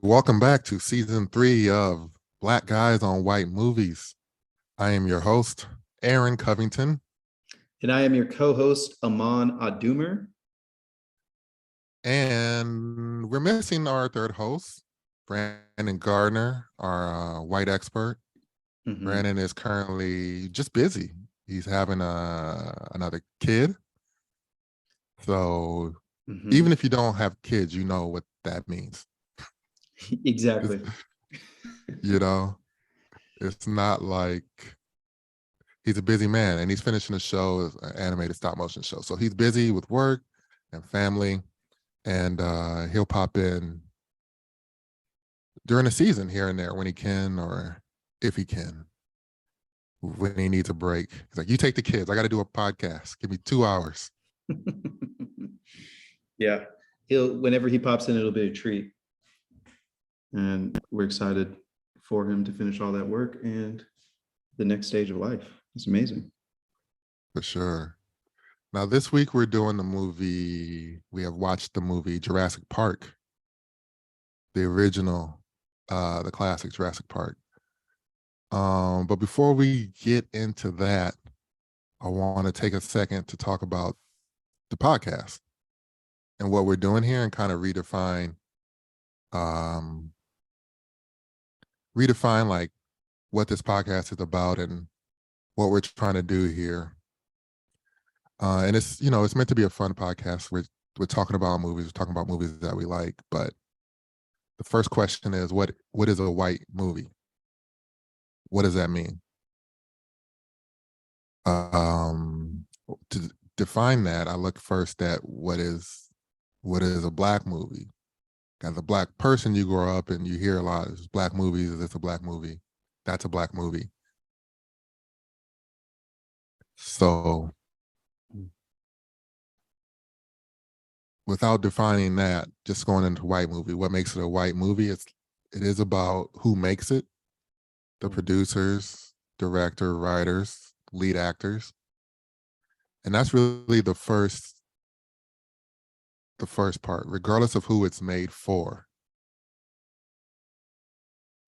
Welcome back to season 3 of Black Guys on White Movies. I am your host, Aaron Covington, And I am your co-host, Aman Adumer. and we're missing our third host, Brandon Gardner, our white expert. Brandon is currently just busy. He's having another kid. So even if you don't have kids, you know what that means. Exactly. You know, it's not like he's a busy man, and he's finishing a show, an animated stop motion show. So he's busy with work and family, and he'll pop in during the season here and there when he can, or if he can, when he needs a break. He's like, "You take the kids. I got to do a podcast. Give me 2 hours." Yeah. Whenever he pops in, it'll be a treat. And we're excited for him to finish all that work and the next stage of life. It's amazing. For sure. Now, this week we're doing the movie. We have watched the movie Jurassic Park, the original, the classic Jurassic Park. But before we get into that, I want to take a second to talk about the podcast and what we're doing here, and kind of redefine like what this podcast is about and what we're trying to do here. And it's meant to be a fun podcast. We're talking about movies. We're talking about movies that we like. But the first question is, what is a white movie? What does that mean? To define that, I look first at what is a black movie. As a black person, you grow up and you hear a lot of black movies. It's a black movie. That's a black movie. So without defining that, just going into white movie, what makes it a white movie? It is about who makes it, the producers, director, writers, lead actors. And that's really the first part, regardless of who it's made for.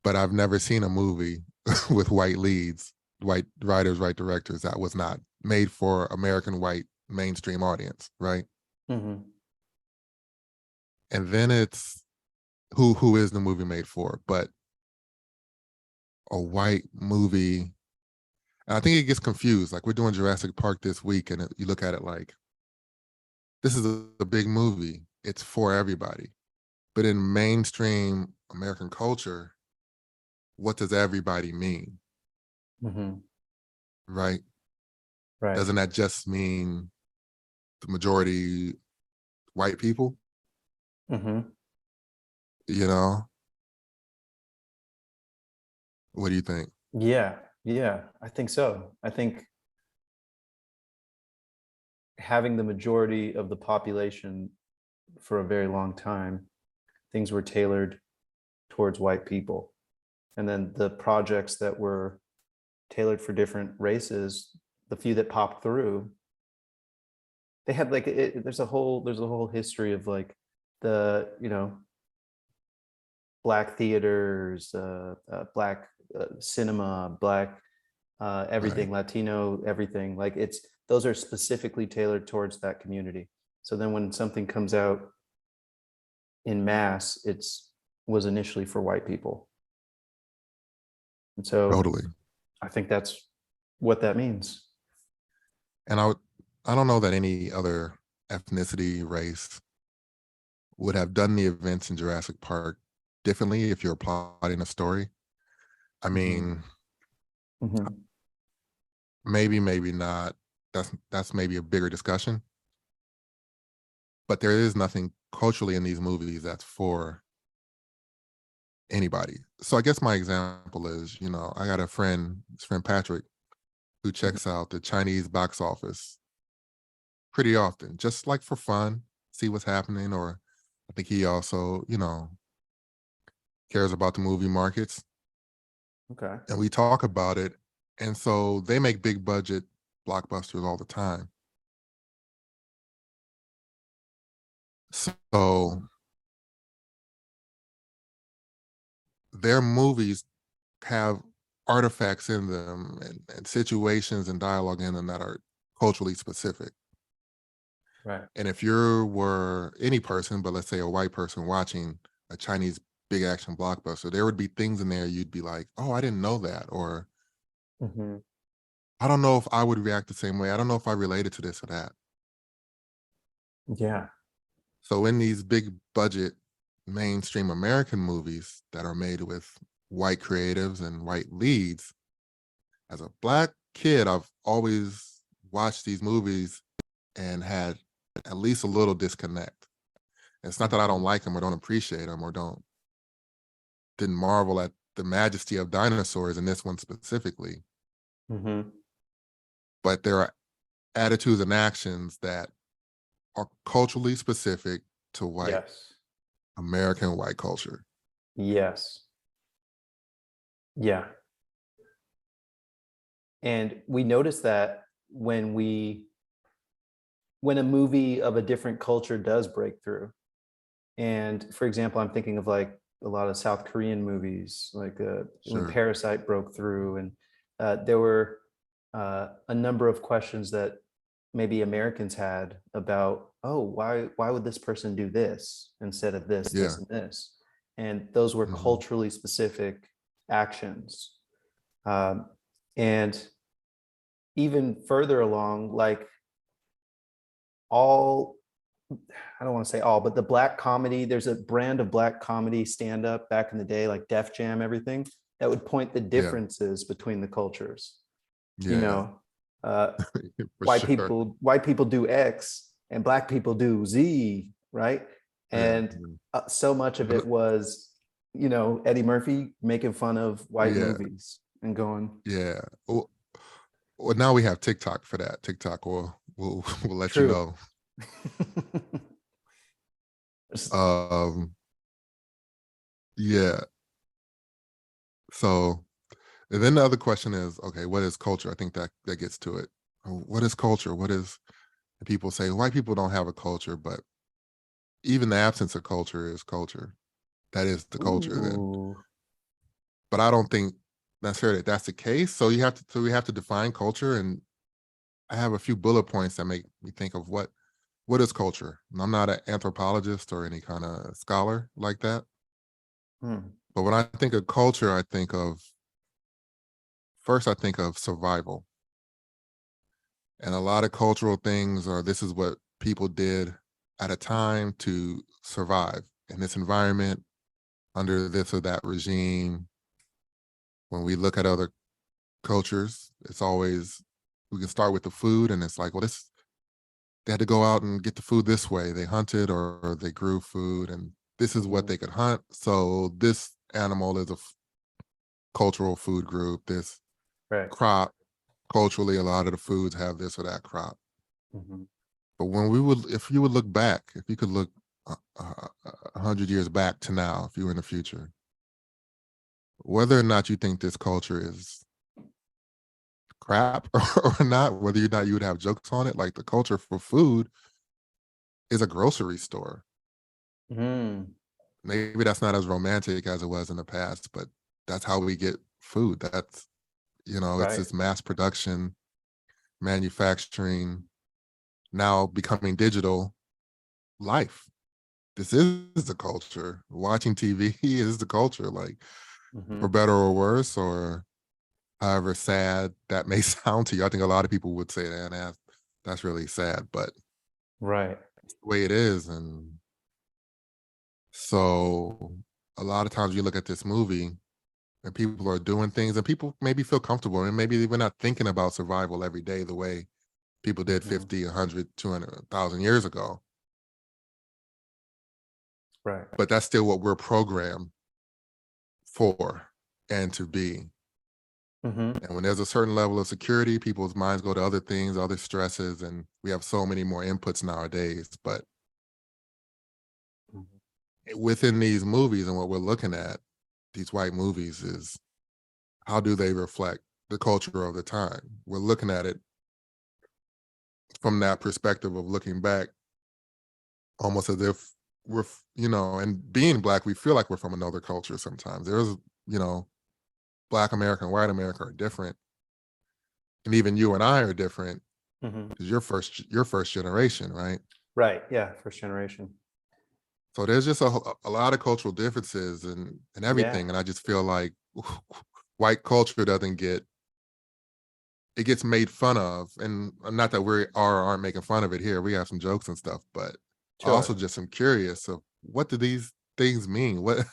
But I've never seen a movie with white leads, white writers, white directors that was not made for American white mainstream audience, right? Mm-hmm. And then it's who is the movie made for? But a white movie, and I think it gets confused. Like, we're doing Jurassic Park this week, and you look at it like, this is a big movie. It's for everybody. But in mainstream American culture, what does everybody mean? Mm-hmm. Right? Right. Doesn't that just mean the majority white people? Mm-hmm. You know? What do you think? Yeah, I think so. I think having the majority of the population for a very long time, things were tailored towards white people. And then the projects that were tailored for different races, the few that popped through, they had like there's a whole history of like the black theaters, black cinema, black everything, Right. Latino, everything. Like those are specifically tailored towards that community. So then when something comes out in mass, it's was initially for white people. And so Totally. I think that's what that means. And I don't know that any other ethnicity, race would have done the events in Jurassic Park differently if you're plotting a story. I Mm-hmm. mean, Mm-hmm. maybe not. That's maybe a bigger discussion. But there is nothing culturally in these movies that's for anybody. So I guess my example is, I got his friend Patrick, who checks out the Chinese box office pretty often, just like for fun, see what's happening. Or I think he also, cares about the movie markets, Okay. and we talk about it. And so they make big budget blockbusters all the time. So their movies have artifacts in them and situations and dialogue in them that are culturally specific. Right. And if you were any person, but let's say a white person watching a Chinese big action blockbuster, there would be things in there you'd be like, oh, I didn't know that. Or Hmm. I don't know if I would react the same way. I don't know if I related to this or that. Yeah. So in these big budget mainstream American movies that are made with white creatives and white leads, as a black kid, I've always watched these movies and had at least a little disconnect. And it's not that I don't Hmm. like them or don't appreciate them or didn't marvel at the majesty of dinosaurs in this one specifically, Hmm. but there are attitudes and actions that are culturally specific to white Yes. American white culture. Yes. Yeah. And we notice that when a movie of a different culture does break through. And for example, I'm thinking of like a lot of South Korean movies, like when Sure. Parasite broke through, and there were a number of questions that maybe Americans had about, oh, why would this person do this instead of this, Yeah. and this? And those were Hmm. culturally specific actions. Um, and even further along, like all I don't want to say all, but the black comedy, there's a brand of black comedy stand up back in the day, like Def Jam, everything that would point the Yeah. differences between the cultures. You Yeah. know, uh, For sure. white people do X and black people do Z, right? Yeah. And so much of But it was, Eddie Murphy making fun of white yeah. movies and going, Yeah. Well, now we have TikTok for that. TikTok will let you true. know. Um, yeah. So, and then the other question is, okay, what is culture? I think that gets to it. What is culture? What is and people say white people don't have a culture, but even the absence of culture is culture. That is the culture then. Ooh, But I don't think necessarily that's the case. So we have to define culture, and I have a few bullet points that make me think of what is culture. And I'm not an anthropologist or any kind of scholar like that. hmm, But when I think of culture, I think of survival. And a lot of cultural things are this is what people did at a time to survive in this environment under this or that regime. When we look at other cultures, it's always we can start with the food, and it's like, well, this they had to go out and get the food this way. They hunted or they grew food, and this is what mhm, they could hunt. So this animal is a cultural food group. This right. crop, culturally, a lot of the foods have this or that crop. Mhm. But if you would look back, if you could look 100 years back to now, if you were in the future, whether or not you think this culture is crap or not, whether or not you would have jokes on it, like the culture for food is a grocery store. Mm, Maybe that's not as romantic as it was in the past, but that's how we get food. It's right. this mass production, manufacturing, now becoming digital life. This is the culture. Watching TV is the culture, like for Mhm. better or worse, or however sad that may sound to you. I think a lot of people would say that's really sad, but Right. it's the way it is. And so a lot of times you look at this movie and people are doing things and people maybe feel comfortable and maybe we're not thinking about survival every day the way people did Mhm. 50, 100, 200,000 years ago. Right. But that's still what we're programmed for and to be. Mhm. And when there's a certain level of security, people's minds go to other things, other stresses, and we have so many more inputs nowadays. But Mhm. within these movies and what we're looking at, these white movies, is how do they reflect the culture of the time? We're looking at it from that perspective of looking back, almost as if and being black, we feel like we're from another culture sometimes. There's you know, Black America and white America are different. And even you and I are different Mhm. because you're first generation, right? Right. Yeah. First generation. So there's just a lot of cultural differences and Yeah. everything. And I just feel like white culture doesn't get, it gets made fun of. And not that aren't making fun of it here. We have some jokes and stuff, but also Sure. just I'm curious of what do these things mean? What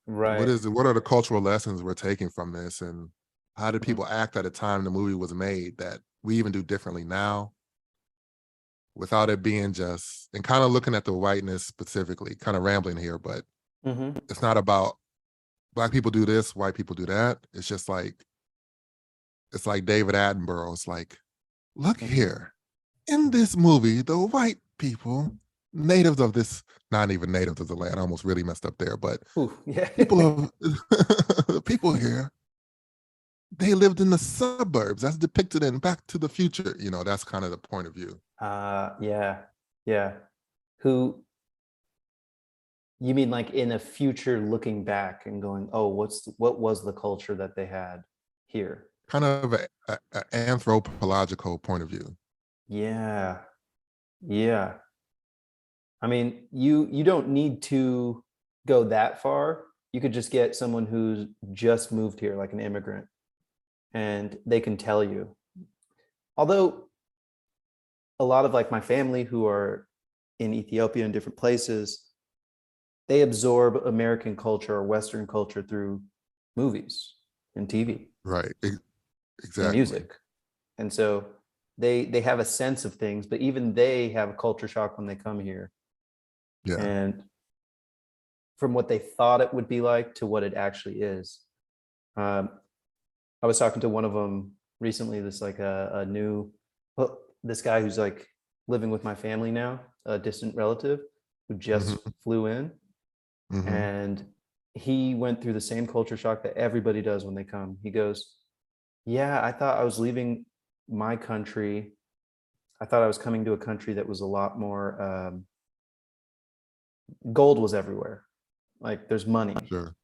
Right. is it? What are the cultural lessons we're taking from this? And how did Mhm. people act at the time the movie was made that we even do differently now without it being just, and kind of looking at the whiteness specifically, kind of rambling here, but Mhm. it's not about Black people do this, white people do that. It's just like, it's like David Attenborough. It's like, look Mhm. here, in this movie, the white people, natives of this, not even natives of the land, I almost really messed up there, but Ooh, yeah. people of people here, they lived in the suburbs. That's depicted in Back to the Future. That's kind of the point of view. Yeah. Yeah. Who you mean like in a future looking back and going, oh, what was the culture that they had here? Kind of a anthropological point of view. Yeah. Yeah. I mean, you don't need to go that far. You could just get someone who's just moved here, like an immigrant, and they can tell you. Although a lot of like my family who are in Ethiopia and different places, they absorb American culture or Western culture through movies and TV Right. and Exactly. music. And so they have a sense of things, but even they have a culture shock when they come here. Yeah. And from what they thought it would be like to what it actually is. Um, I was talking to one of them recently. This like a new, well, this guy who's like living with my family now, a distant relative who just Hmm. flew in, Hmm. and he went through the same culture shock that everybody does when they come. He goes, "Yeah, I thought I was leaving my country. I thought I was coming to a country that was a lot more gold was everywhere. Like there's money, Sure.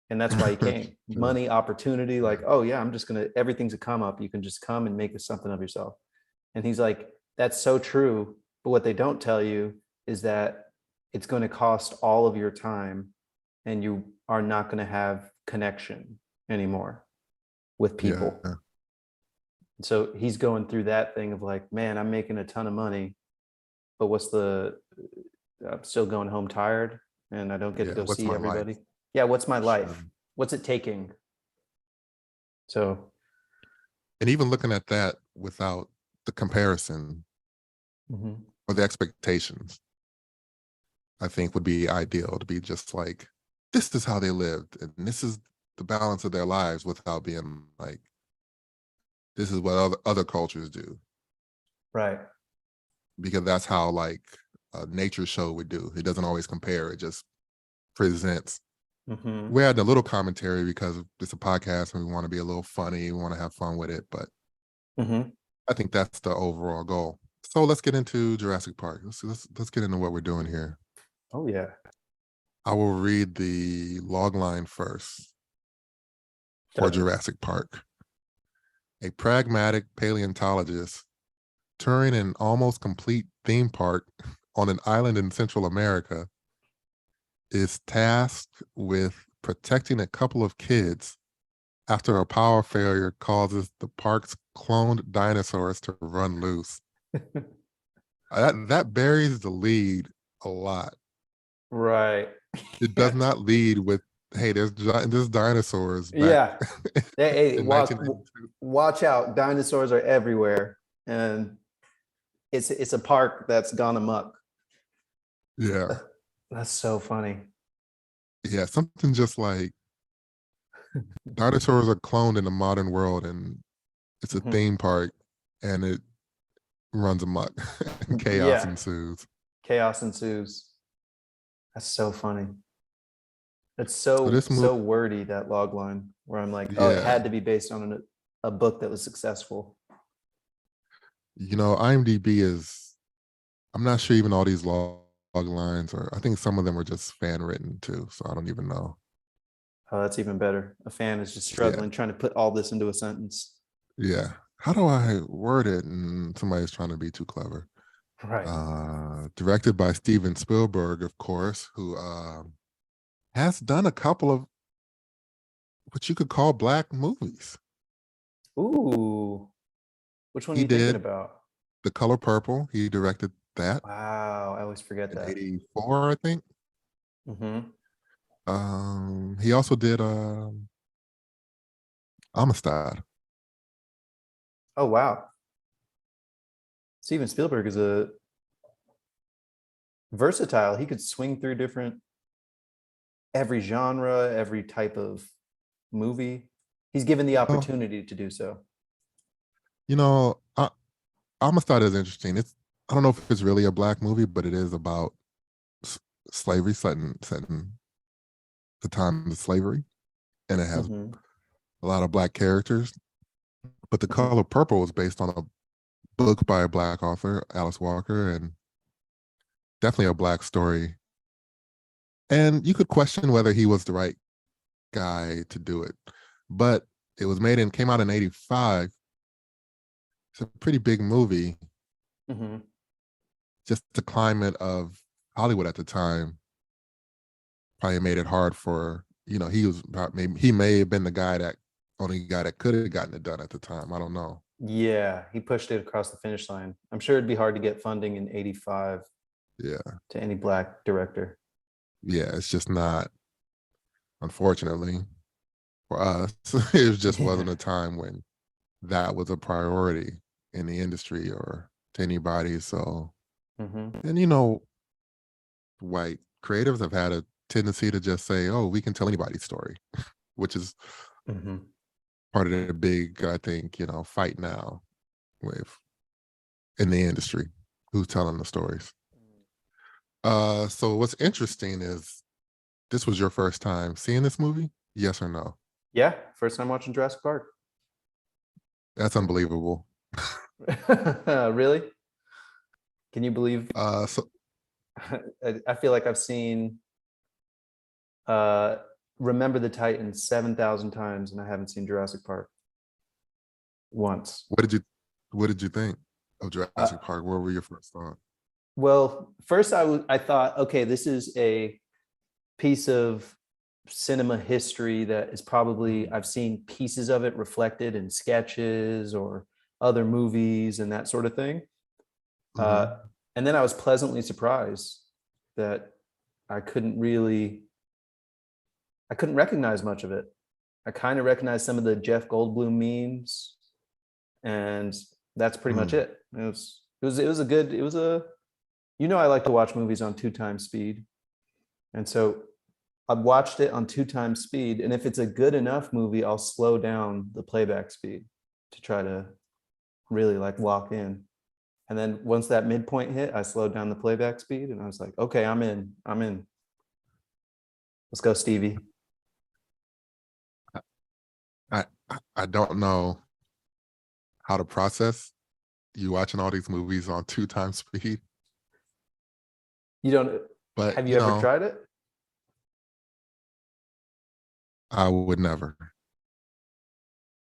and that's why he came. Sure. Money, opportunity, like, Yeah. oh yeah, I'm just gonna everything's a come up. You can just come and make something of yourself. And he's like, that's so true. But what they don't tell you is that it's going to cost all of your time and you are not going to have connection anymore with people. Yeah. So he's going through that thing of like, man, I'm making a ton of money, but I'm still going home tired and I don't get to Yeah. go What's see my life? everybody. Yeah, what's my Sure. life? What's it taking? So, And even looking at that without the comparison mhm. or the expectations, I think would be ideal to be just like, this is how they lived, and this is the balance of their lives without being like, this is what other cultures do, Right. because that's how like a nature show would do. It doesn't always compare, it just presents. Hmm. We're adding a little commentary because it's a podcast and we want to be a little funny, we want to have fun with it, but Hmm. I think that's the overall goal. So let's get into Jurassic Park. Let's get into what we're doing here. Oh, yeah. I will read the log line first for Definitely. Jurassic Park. A pragmatic paleontologist touring an almost complete theme park on an island in Central America is tasked with protecting a couple of kids after a power failure causes the park's cloned dinosaurs to run loose. That buries the lead a lot. Right. It does Yeah. not lead with, hey, there's dinosaurs back Yeah. Hey, in 1992. watch out. Dinosaurs are everywhere. And it's a park that's gone amok. Yeah. That's so funny. Yeah. Something just like dinosaurs are cloned in the modern world and it's a Mhm. theme park and it runs amok and chaos Yeah. ensues. Chaos ensues. That's so funny. It's So so this movie, so wordy, that log line, where I'm like, oh, it yeah, had to be based on a book that was successful. IMDb is, I'm not sure even all these log lines are, I think some of them are just fan written too. So I don't even know. Oh, that's even better. A fan is just Yeah, struggling trying to put all this into a sentence. yeah. How do I word it? And somebody's trying to be too clever. Right. Directed by Steven Spielberg, of course, who has done a couple of what you could call black movies. Ooh, which one are He you thinking did about? The Color Purple. He directed that Wow, I always forget in that. '84, I think. Hmm. He also did Amistad. Oh, wow. Steven Spielberg is a versatile. He could swing through different, every genre, every type of movie. He's given the Well, opportunity to do so. you know, Amistad is interesting. I don't know if it's really a black movie, but it is about s- slavery, set in the time of slavery, and it has Hmm. a lot of black characters. But The Hmm. Color Purple is based on a book by a black author, Alice Walker, and definitely a black story. And you could question whether he was the right guy to do it, but it was came out in '85. It's a pretty big movie. Hmm. Just the climate of Hollywood at the time probably made it hard for, maybe he may have been the only guy that could have gotten it done at the time. I don't know. Yeah, he pushed it across the finish line. I'm sure it'd be hard to get funding in 85 Yeah, to any black director. yeah, it's just not, unfortunately for us. It just wasn't Yeah. a time when that was a priority in the industry or to anybody. So, Hmm. and white creatives have had a tendency to just say, "Oh, we can tell anybody's story," which is Hmm. part of the big, I think, fight now with in the industry, who's telling the stories. So what's interesting is this was your first time seeing this movie? Yes or no? Yeah, first time watching Jurassic Park. That's unbelievable. Really? Can you believe? So I feel like I've seen uh, Remember the Titans 7,000 times, and I haven't seen Jurassic Park once. what did you think of Uh, Jurassic Park? What were your first thoughts? well, first I thought, okay, this is a piece of cinema history that is probably I've seen pieces of it reflected in sketches or other movies and that sort of thing. Uh, Mm-hmm. and then I was pleasantly surprised that I couldn't really I couldn't recognize much of it. I kind of recognized some of the Jeff Goldblum memes, and that's pretty much Mm. it. It was a good it was a I like to watch movies on 2 times speed, and so I watched it on 2 times speed, and if it's a good enough movie, I'll slow down the playback speed to try to really like lock in. And then once that midpoint hit, I slowed down the playback speed, and I was like, okay, I'm in. I'm in. Let's go, Stevie. I don't know how to process you watching all these movies on 2 times speed, You don't but Have you ever tried it? I would never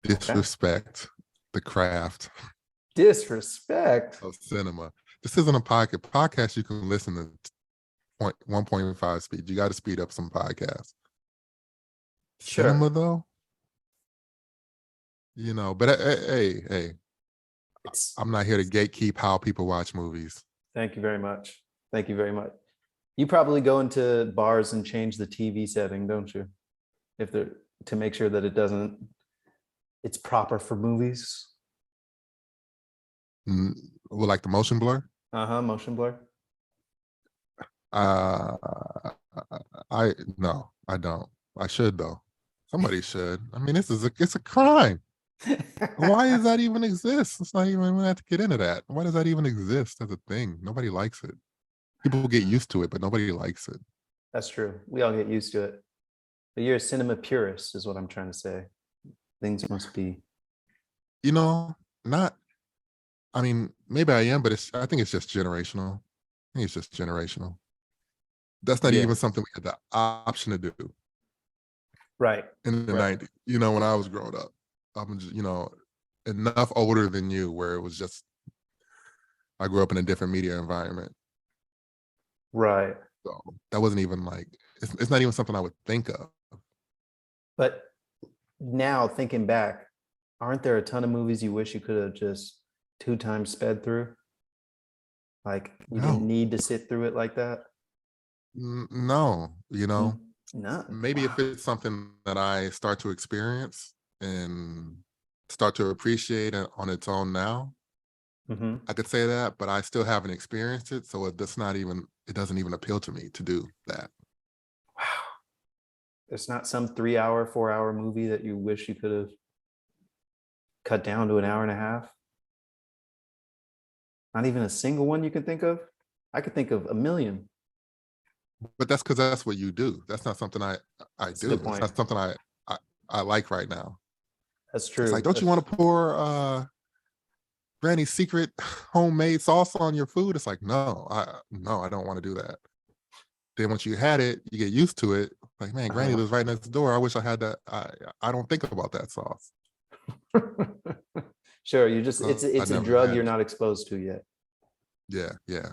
Okay. disrespect the craft Disrespect. of cinema. This isn't a podcast you can listen to 1.5 speed. You got to speed up some podcasts. Cinema Sure. though, but hey, It's I'm not here to gatekeep how people watch movies. Thank you very much. Thank you very much. You probably go into bars and change the TV setting, don't you? If they're To make sure that it's proper for movies. Mm, well, like the motion blur. Uh-huh, motion blur. Uh, I no, I don't. I should though. Somebody should. I mean, it's a crime. Why does that even exist? It's not even we have to get into that. Why does that even exist as a thing? Nobody likes it. People get used to it, but nobody likes it. That's true. We all get used to it. But you're a cinema purist, is what I'm trying to say. Things must be. You know, not. I mean, maybe I am, but I think it's just generational. I think it's just generational. That's not Yeah. even something we had the option to do. Right. in the Right. 90s, you know, when I was growing up. I'm just, you know, enough older than you where it was just, I grew up in a different media environment. Right. So that wasn't even like, it's not even something I would think of. But now thinking back, aren't there a ton of movies you wish you could have just 2 times sped through? Like you didn't No, need to sit through it like that? no, you know, None. maybe if Wow. it's something that I start to experience and start to appreciate it on its own now, Hmm. I could say that, but I still haven't experienced it. So it doesn't even appeal to me to do that. Wow. It's not some 3 hour, 4 hour movie that you wish you could have cut down to an hour and a half. Not even a single one you can think of. I could think of a million. But that's because that's what you do. That's not something I That's a good do. It's point. not something I, I like right now. That's It's like, true. don't you want to pour Granny's secret homemade sauce on your food? It's like, no, I don't want to do that. Then once you had it, you get used to it. Like, man, Granny Uh-huh. lives right next door. I wish I had that. I don't think about that sauce. Sure. You just I it's a never drug had you're it. not exposed to yet. Yeah, yeah.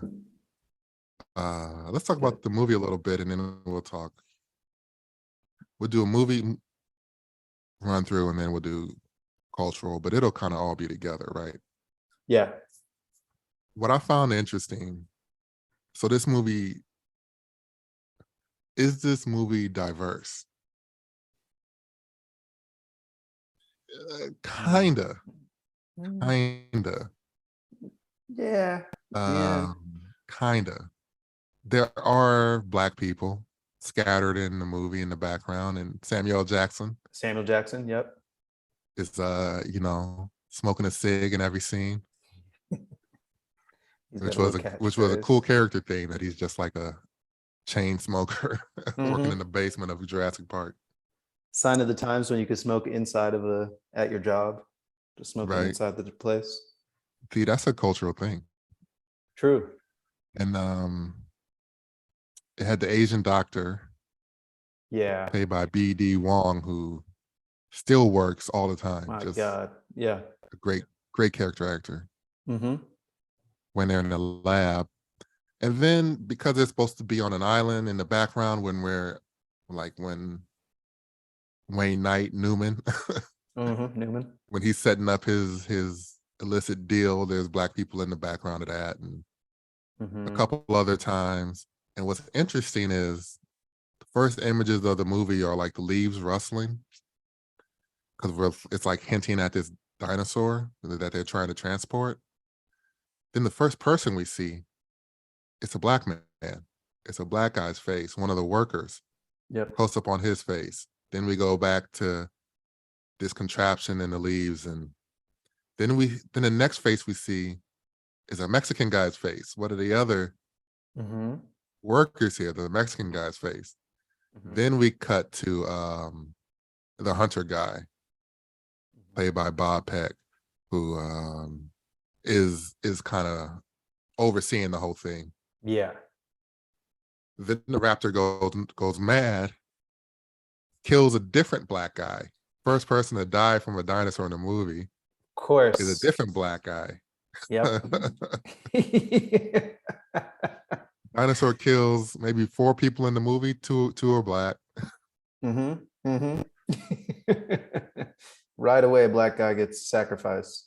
Let's talk Good. about the movie a little bit, and then we'll talk. We'll do a movie run through, and then we'll do cultural, but it'll kind of all be together, right? Yeah. What I found interesting. So this movie diverse? Kinda, Mm. kinda, Yeah. Yeah. kinda. There are black people scattered in the movie in the background, and Samuel L. Jackson Samuel Jackson. Yep. is, you know, smoking a cig in every scene, He's got a little which was a catchphrase. cool character thing that he's just like a chain smoker working in Hmm. the basement of Jurassic Park, Sign of the times when you could smoke inside of a at your job, just smoking right? inside the place. See, that's a cultural thing. True. And it had the Asian doctor Yeah. played by B.D. Wong, who still works all the time. My Just God. Yeah. a great character actor Hmm. when they're in the lab. And then because it's supposed to be on an island in the background when Wayne Knight Newman, Newman. when he's setting up his illicit deal, there's black people in the background of that and a Hmm. couple other times. And what's interesting is the first images of the movie are like the leaves rustling because it's like hinting at this dinosaur that they're trying to transport. Then the first person we see, it's a black man. It's a black guy's face, one of the workers, Yep. close up on his face. Then we go back to this contraption in the leaves, and then the next face we see is a Mexican guy's face. What are the other Hmm. workers here? The Mexican guy's face. Hmm. Then we cut to the hunter guy, played by Bob Peck, who is kind of overseeing the whole thing. Yeah. Then the raptor goes mad, kills a different black guy. First person to die from a dinosaur in the movie Of is a course. different black guy. Yep. Dinosaur kills maybe 4 people in the movie. Two are black. Hmm. Hmm. Right away, a black guy gets sacrificed.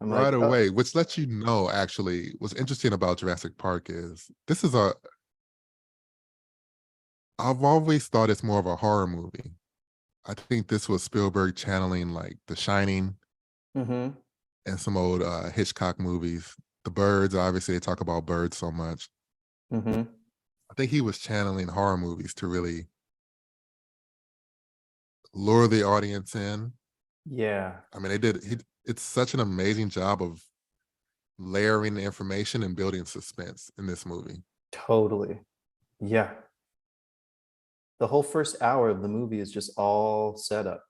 I'm Right like, oh, away, which lets you know actually what's interesting about Jurassic Park is this is a I've always thought it's more of a horror movie. I think this was Spielberg channeling like The Shining hmm, and some old Hitchcock movies. The birds, obviously, they talk about birds so much. hmm. I think he was channeling horror movies to really lure the audience in. Yeah, I mean, it's such an amazing job of layering the information and building suspense in this movie. totally. Yeah. The whole first hour of the movie is just all set up.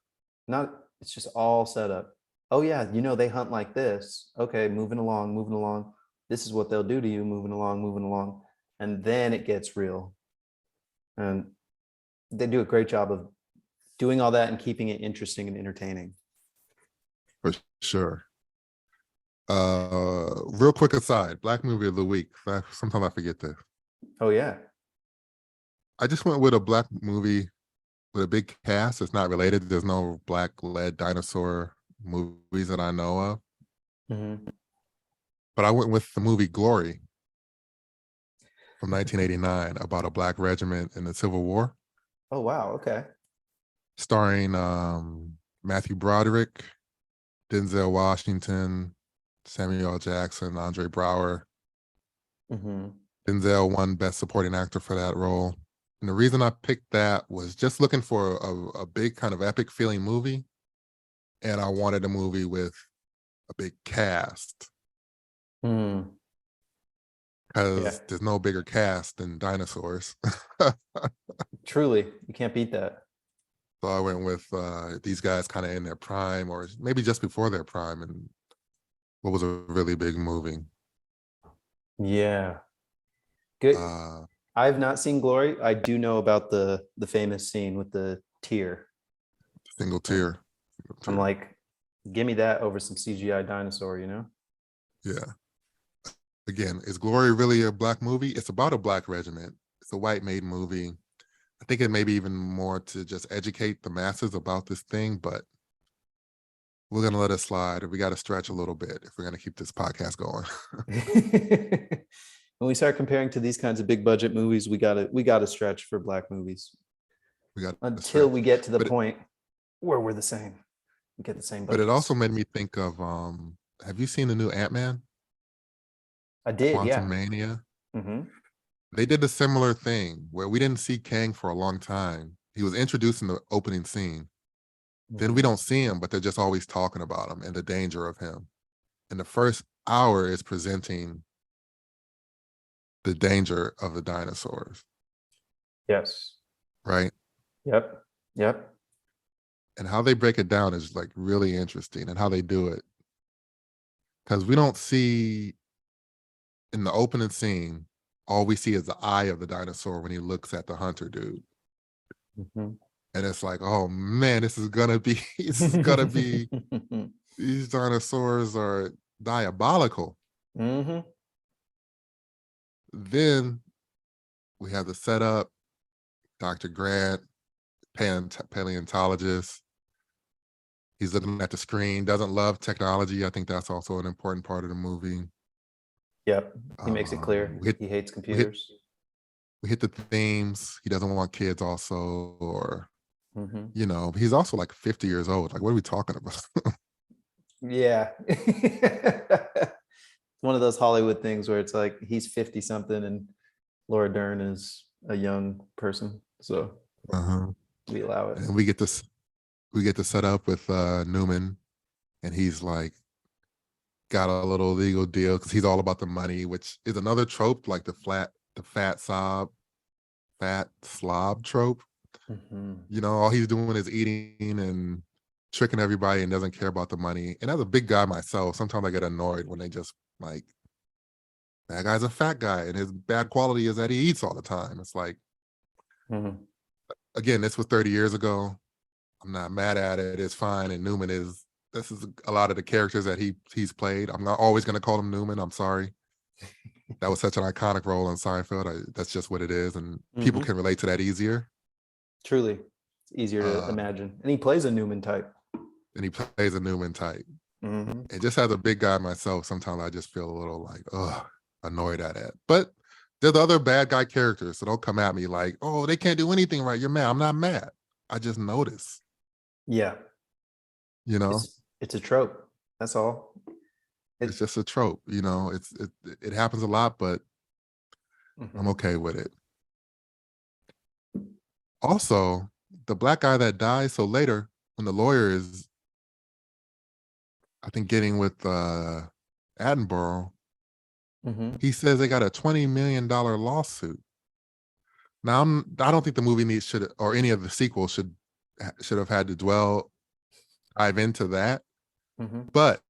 Not, it's just all set up. Oh, yeah, they hunt like this. Okay, moving along, moving along. This is what they'll do to you, moving along, moving along. And then it gets real. And they do a great job of doing all that and keeping it interesting and entertaining. for sure. Real quick aside, Black movie of the week. Sometimes I forget this. Oh yeah. I just went with a Black movie with a big cast. It's not related. There's no Black-led dinosaur movies that I know of. Mm-hmm. But I went with the movie Glory from 1989 about a Black regiment in the Civil War, Oh wow. Okay. starring Matthew Broderick, Denzel Washington, Samuel L. Jackson, Andre Braugher. Mm-hmm. Denzel won Best Supporting Actor for that role. And the reason I picked that was just looking for a big kind of epic feeling movie. And I wanted a movie with a big cast Mm. Yeah. because there's no bigger cast than dinosaurs. So Truly, you can't beat that. I went with these guys kind of in their prime or maybe just before their prime, and what was a really big movie. Yeah. Good. Uh, I've not seen Glory. I do know about the famous scene with the tear. single And tier. I'm like, give me that over some CGI dinosaur, you know? Yeah. Again, is Glory really a Black movie? It's about a Black regiment. It's a white made movie. I think it may be even more to just educate the masses about this thing, but we're going to let it slide. We got to stretch a little bit if we're going to keep this podcast going. When we start comparing to these kinds of big budget movies, we gotta stretch for Black movies We got until we get to the but point where we're the same. We get the same but it budgets. also made me think of have you seen the new Ant-Man? I did, Quantum yeah. Mania? Mm-hmm. They did a similar thing where we didn't see Kang for a long time. He was introduced in the opening scene. Then we don't see him, but they're just always talking about him and the danger of him. And the first hour is presenting the danger of the dinosaurs, Yes. right? Yep. Yep. And how they break it down is like really interesting, and how they do it. Because we don't see in the opening scene, all we see is the eye of the dinosaur when he looks at the hunter dude. Mm-hmm. And it's like, oh man, this is gonna be these dinosaurs are diabolical. Mm-hmm. Then we have the setup, Dr. Grant, paleontologist. He's looking at the screen, doesn't love technology. I think that's also an important part of the movie. Yep. He makes it clear We hit, he hates we hit computers. we hit the themes. He doesn't want kids also, or Mm-hmm. he's also like 50 years old. Like, what are we talking about? Yeah. One of those Hollywood things where it's like he's 50 something and Laura Dern is a young person. So Uh-huh. we allow it. And we get to set up with Newman, and he's like got a little legal deal because he's all about the money, which is another trope, like the fat slob trope. Mm-hmm. All he's doing is eating and tricking everybody and doesn't care about the money. And as a big guy myself, sometimes I get annoyed when they just like, that guy's a fat guy and his bad quality is that he eats all the time. It's like, Mm-hmm. again, this was 30 years ago. I'm not mad at it. It's fine. And this is a lot of the characters that he's played. I'm not always going to call him Newman. I'm sorry. That was such an iconic role in Seinfeld. That's just what it is. And people Mm-hmm. can relate to that easier. Truly, it's easier to Uh, imagine. And he plays a Newman type. and he plays a Newman type. Mm-hmm. And just as a big guy myself, sometimes I just feel a little like, annoyed at it. But there's other bad guy characters, so don't come at me like, oh, they can't do anything right. You're mad. I'm not mad. I just notice, Yeah, you know, it's a trope. That's all. it's just a trope, it happens a lot, but I'm Mm-hmm. okay with it. Also, the Black guy that dies, so later when the lawyer is, I think, getting with Attenborough, Mm-hmm. he says they got a $20 million lawsuit. Now, I don't think the movie or any of the sequels should have had to dive into that. Mm-hmm. But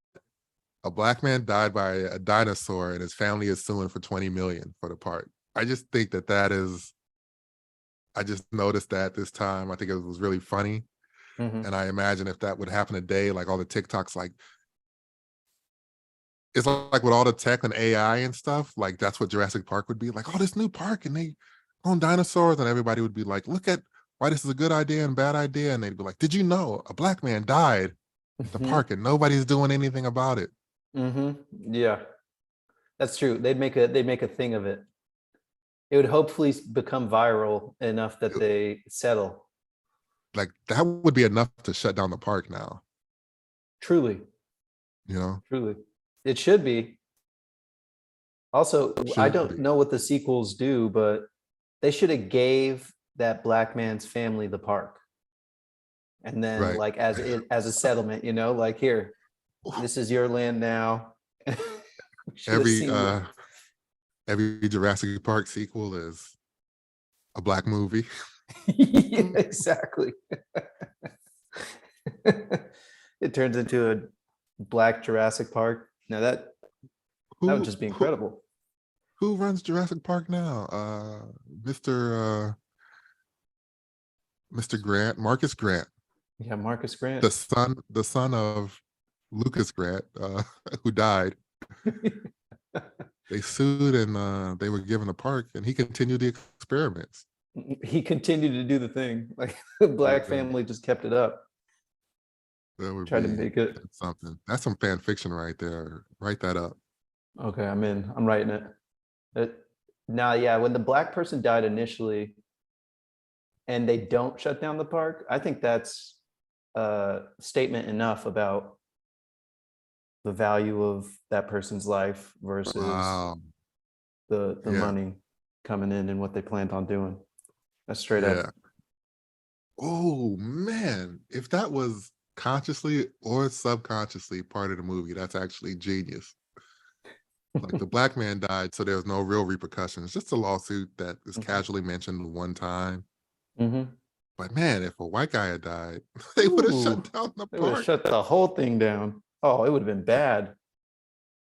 a Black man died by a dinosaur, and his family is suing for $20 million for the part. I just think that is. I just noticed that this time. I think it was really funny. Mhm. And I imagine if that would happen today, like all the TikToks, like it's like with all the tech and AI and stuff, like that's what Jurassic Park would be like. Oh, this new park and they own dinosaurs, and everybody would be like, look at why this is a good idea and bad idea. And they'd be like, did you know a black man died at the Mhm. park and nobody's doing anything about it? Mhm. Yeah, that's true. They'd make a thing of it. It would hopefully become viral enough that It- they settle. Like that would be enough to shut down the park now, Truly, you know? truly. It should be. Also, I Should don't be. know what the sequels do, but they should have gave that black man's family the park. And then Right. like as a settlement, like here, this is your land now. We should have Every seen what every Jurassic Park sequel is a black movie. yeah, exactly. It turns into a black Jurassic Park. Now that would Who just be who incredible. who runs Jurassic Park now? Mr. Mr. Grant, Marcus Grant, Yeah, Marcus Grant. the son of Lucas Grant, who died. They sued and they were given a park, and he continued the experiments. He continued to do the thing. Like the black Yeah, family just kept it up, that would tried to be make it. something. That's some fan fiction right there. Write that up. Okay, I'm in. I'm writing it. Now, yeah, when the black person died initially and they don't shut down the park, I think that's a statement enough about the value of that person's life versus Wow. the Yeah. money coming in and what they planned on doing. That's straight up. Yeah. Oh man, if that was consciously or subconsciously part of the movie, that's actually genius. Like the black man died, so there's no real repercussions, just a lawsuit that is Mhm. casually mentioned one time. Mhm. But man, if a white guy had died, they would have Ooh, shut down the they would have park. shut the whole thing down. Oh, it would have been bad.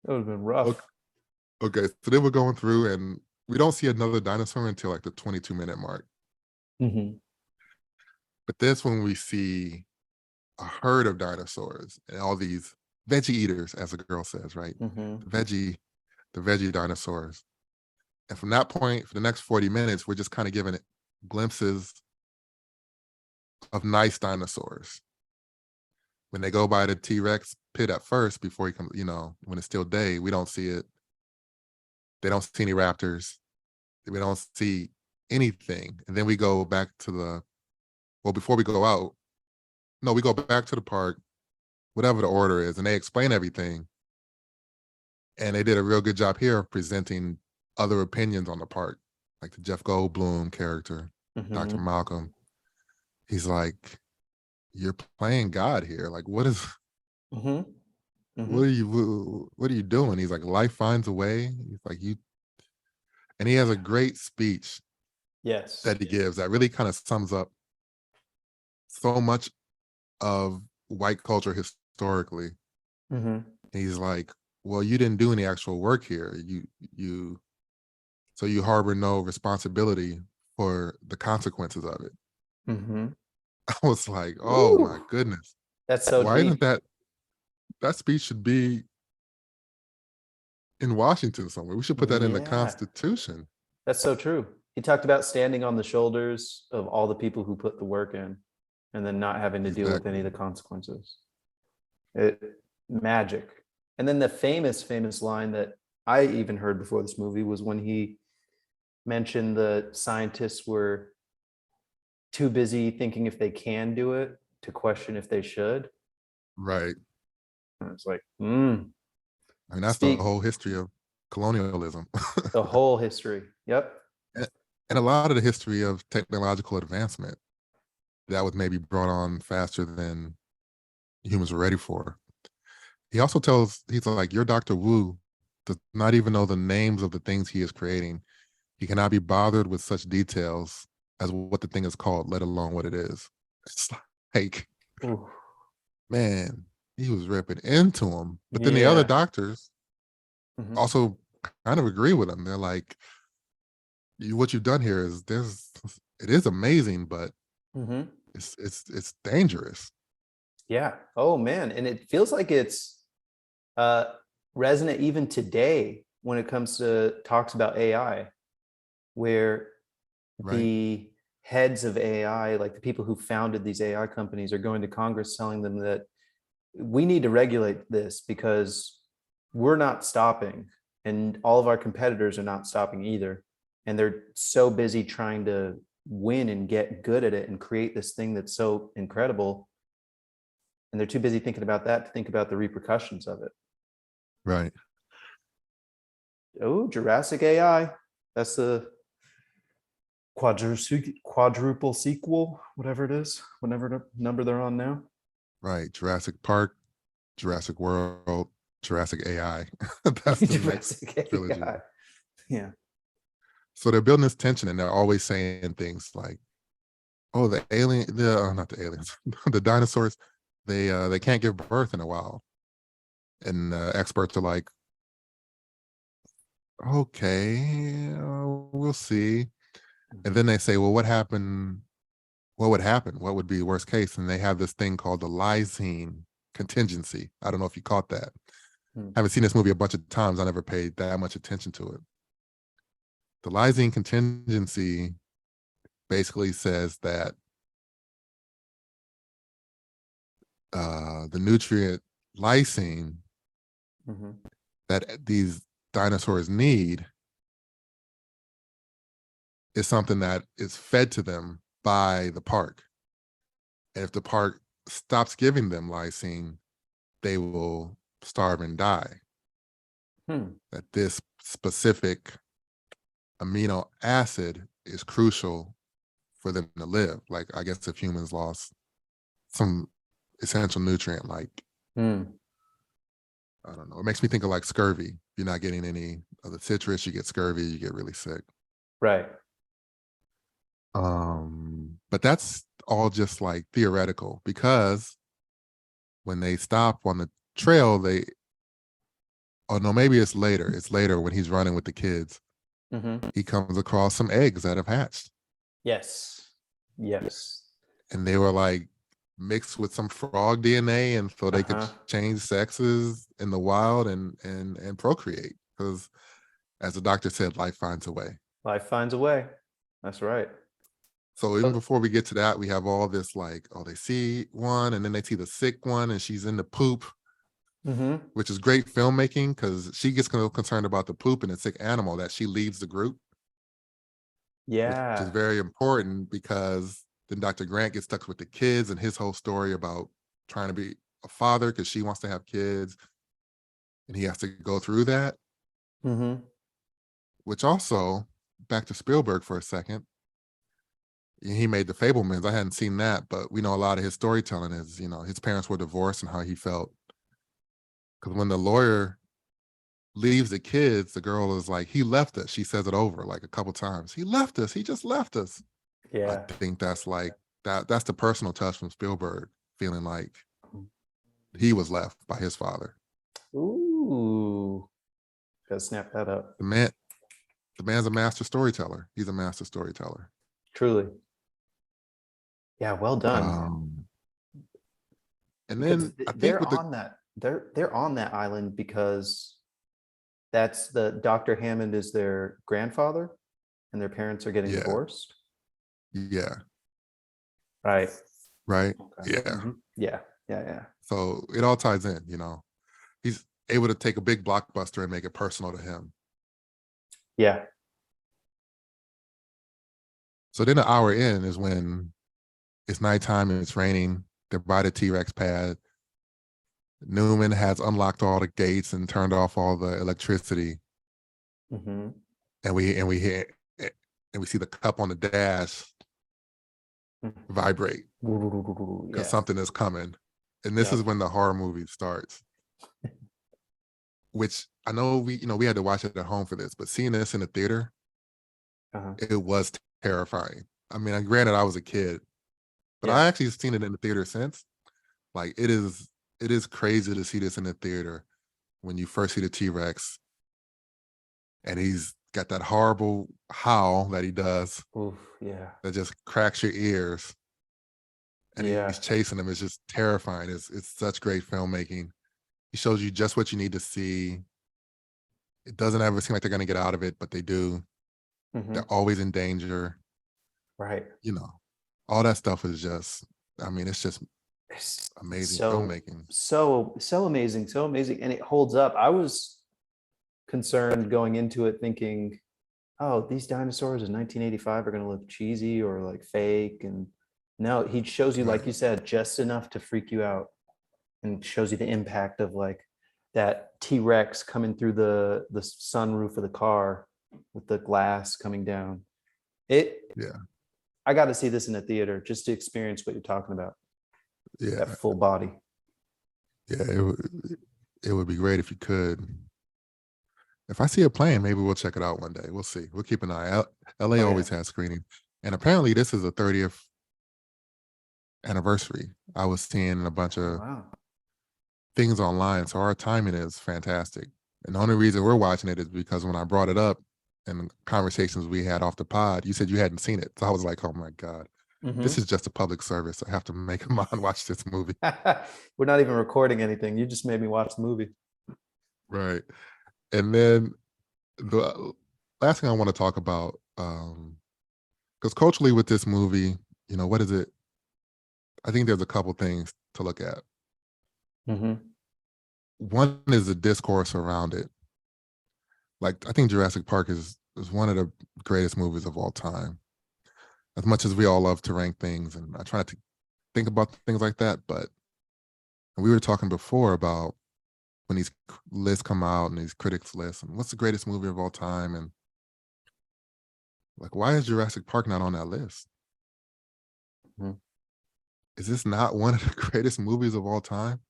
It would have been Okay, rough. okay, so they were going through, and we don't see another dinosaur until like the 22-minute mark. Mhm. But this when we see a herd of dinosaurs and all these veggie eaters, as the girl says, right? Mhm. The veggie dinosaurs. And from that point, for the next 40 minutes, we're just kind of giving it glimpses of nice dinosaurs. When they go by the T-Rex pit at first, before he comes, when it's still day, we don't see it. They don't see any raptors. We don't see anything. And then we go back to before we go out, no, we go back to the park, whatever the order is, and they explain everything. And they did a real good job here of presenting other opinions on the park, like the Jeff Goldblum character, Dr. Mhm. Malcolm. He's like, you're playing God here. Like, Mhm. what are Mhm. you doing? He's like, life finds a way. He's like, and he has a great speech Yes. that he gives that really kind of sums up so much of white culture historically. Mhm. He's like, well, you didn't do any actual work here. You so you harbor no responsibility for the consequences of it. Mhm. I was like, oh my Ooh, goodness. that's so Why isn't deep. that speech should be in Washington somewhere? We should put that in the Yeah, Constitution. that's so true. He talked about standing on the shoulders of all the people who put the work in and then not having to deal with any of Exactly. the consequences. It magic. And then the famous line that I even heard before this movie was when he mentioned the scientists were too busy thinking if they can do it to question if they should. Right. And it's like, I mean, that's the speak whole history of colonialism. the whole history. Yep. and and a lot of the history of technological advancement that was maybe brought on faster than humans were ready for. He also he's like, your Dr. Wu does not even know the names of the things he is creating. He cannot be bothered with such details as what the thing is called, let alone what it is. It's like, Ooh, man, he was ripping into him. But then the other yeah. doctors Mhm. also kind of agree with him. They're like, what you've done here is it is amazing, but Mhm. It's dangerous. Yeah. Oh man. And it feels like it's uh resonant even today when it comes to talks about AI, where Right. the heads of AI, like the people who founded these AI companies, are going to Congress telling them that we need to regulate this because we're not stopping and all of our competitors are not stopping either. And they're so busy trying to win and get good at it and create this thing that's so incredible. And they're too busy thinking about that to think about the repercussions of it. Right. Oh, Jurassic AI. That's the quadruple sequel, whatever it is, whatever number they're on now. Right. Jurassic Park, Jurassic World, Jurassic AI. That's the next Jurassic trilogy. AI. Yeah. So they're building this tension, and they're always saying things like, "Oh, the alien, not the aliens, the dinosaurs, they can't give birth in a while." And experts are like, "Okay, we'll see." And then they say, "Well, what happened? What would happen? What would be worst case?" And they have this thing called the lysine contingency. I don't know if you caught that. Hmm. I haven't seen this movie a bunch of times. I never paid that much attention to it. The lysine contingency basically says that the nutrient lysine Mm-hmm. that these dinosaurs need is something that is fed to them by the park. And if the park stops giving them lysine, they will starve and die. Hmm. That this specific amino acid is crucial for them to live. Like, I guess if humans lost some essential nutrient, like, Hmm. I don't know, it makes me think of like scurvy. If you're not getting any of the citrus, you get scurvy, you get really sick. Right. But that's all just like theoretical, because when they stop on the trail, oh no, maybe it's later. It's later when he's running with the kids. Mm-hmm. He comes across some eggs that have hatched, Yes. Yes. and they were like mixed with some frog DNA, and so they could Uh-huh. change sexes in the wild and procreate. Because as the doctor said, life finds a way. Life finds a way. That's right. So even before we get to that, we have all this like, oh, they see one, and then they see the sick one, and she's in the poop, Mm-hmm. which is great filmmaking because she gets concerned about the poop and the sick animal that she leaves the group, which is Yeah. very important because then Dr. Grant gets stuck with the kids and his whole story about trying to be a father because she wants to have kids, and he has to go through that. Mm-hmm. Which also, back to Spielberg for a second, he made The Fablemans. I hadn't seen that, but we know a lot of his storytelling is, his parents were divorced and how he felt. Because when the lawyer leaves the kids, the girl is like, he left us. She says it over like a couple times. He left us. He just left us. I Yeah. think that's like that's the personal touch from Spielberg, feeling like he was left by his father. Ooh. Gotta snap that up. The man, the man's a master storyteller. He's a master storyteller. Truly. Yeah, well done. Um, and Because then I think they're with the on that, they're on that island because that's the Dr. Hammond is their grandfather and their parents are getting yeah, divorced. yeah, Right. right, Okay. yeah. Mhm. Yeah. Yeah. Yeah. So it all ties in. He's able to take a big blockbuster and make it personal to him. Yeah. So then an hour in is when it's nighttime and it's raining. They're by the T-Rex pad. Newman has unlocked all the gates and turned off all the electricity, Mm-hmm. and we hear and we see the cup on the dash vibrate because Yeah. something is coming. And this is Yep. when the horror movie starts, which I know we had to watch it at home for this, but seeing this in the theater, Uh-huh. it was terrifying. I mean, granted, I was a kid, but I Yeah. actually seen it in the theater since. Like, it is crazy to see this in the theater when you first see the T-Rex and he's got that horrible howl that he does Oof. Yeah. that just cracks your ears. and Yeah. he's chasing them. It's just terrifying. It's such great filmmaking. He shows you just what you need to see. It doesn't ever seem like they're going to get out of it, but they do. Hmm. They're always in danger. Right. You know, all that stuff is just, I mean, it's just It's amazing so filmmaking. so amazing, so amazing, and it holds up. I was concerned going into it thinking, oh, these dinosaurs in 1985 are going to look cheesy or like fake, and no, he shows you, like Right. you said, just enough to freak you out, and shows you the impact of like that T-Rex coming through the sunroof of the car with the glass coming down. It Yeah. I got to see this in a theater just to experience what you're talking about. That Yeah. full body. Yeah. It would be great if you could. If I see it playing, maybe we'll check it out one day. We'll see. We'll keep an eye out. LA Oh yeah. always has screening. And apparently this is a 30th anniversary. I was seeing a bunch Oh of wow. things online. So our timing is fantastic. And the only reason we're watching it is because when I brought it up in conversations we had off the pod, you said you hadn't seen it. So I was like, oh my God, this Hmm. is just a public service. I have to make mom watch this movie. We're not even recording anything. You just made me watch the movie. Right. And then the last thing I want to talk about, because culturally with this movie, you know, what is it? I think there's a couple things to look at. Hmm. One is the discourse around it. Like, I think Jurassic Park is one of the greatest movies of all time. As much as we all love to rank things, and I try not to think about things like that, but we were talking before about when these lists come out and these critics lists, and what's the greatest movie of all time, and like, why is Jurassic Park not on that list? Mhm. Is this not one of the greatest movies of all time?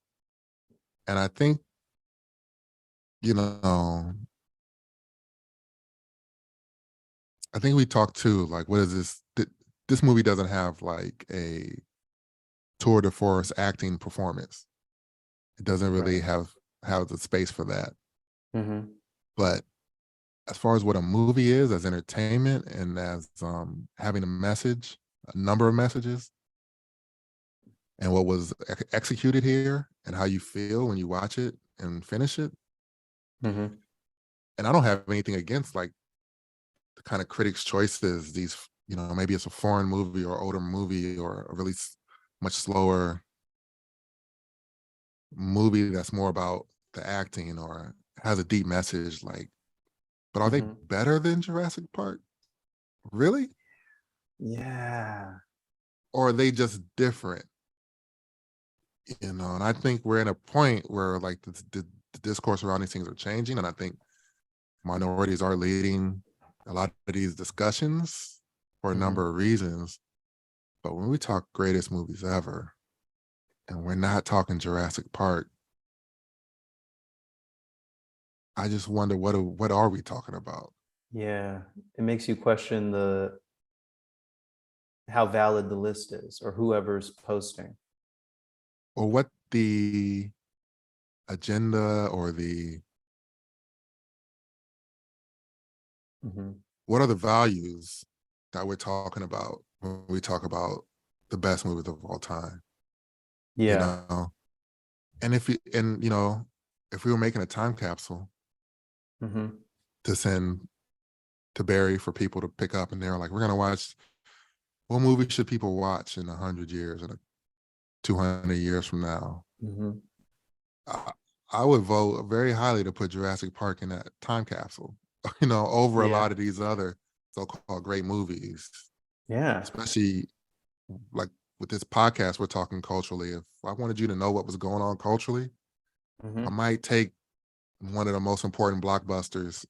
And I think, you know, I think we talked too, like, what is this? This movie doesn't have like a tour de force acting performance. It doesn't really Right. have the space for that. Hmm. But as far as what a movie is as entertainment and as having a message, a number of messages, and what was executed here and how you feel when you watch it and finish it. Hmm. And I don't have anything against like the kind of critics' choices. These, you know, maybe it's a foreign movie or older movie or a really much slower movie that's more about the acting or has a deep message. Like, but are they Hmm. better than Jurassic Park? Really? Yeah. Or are they just different? You know, and I think we're in a point where like the discourse around these things are changing, and I think minorities are leading a lot of these discussions for a number Hmm. of reasons. But when we talk greatest movies ever, and we're not talking Jurassic Park, I just wonder what are we talking about? Yeah. It makes you question the how valid the list is or whoever's posting. Or what the agenda or the Hmm. what are the values that we're talking about when we talk about the best movies of all time? You Yeah. know, and if you and you know, if we were making a time capsule Hmm. to send to Barry for people to pick up, and they're like, we're gonna watch what movie should people watch in 100 years and 200 years from now? Hmm. I, I would vote very highly to put Jurassic Park in that time capsule, you know, over a Yeah. lot of these other so-called great movies, Yeah. especially like with this podcast, we're talking culturally. If I wanted you to know what was going on culturally, I Hmm. might take one of the most important blockbusters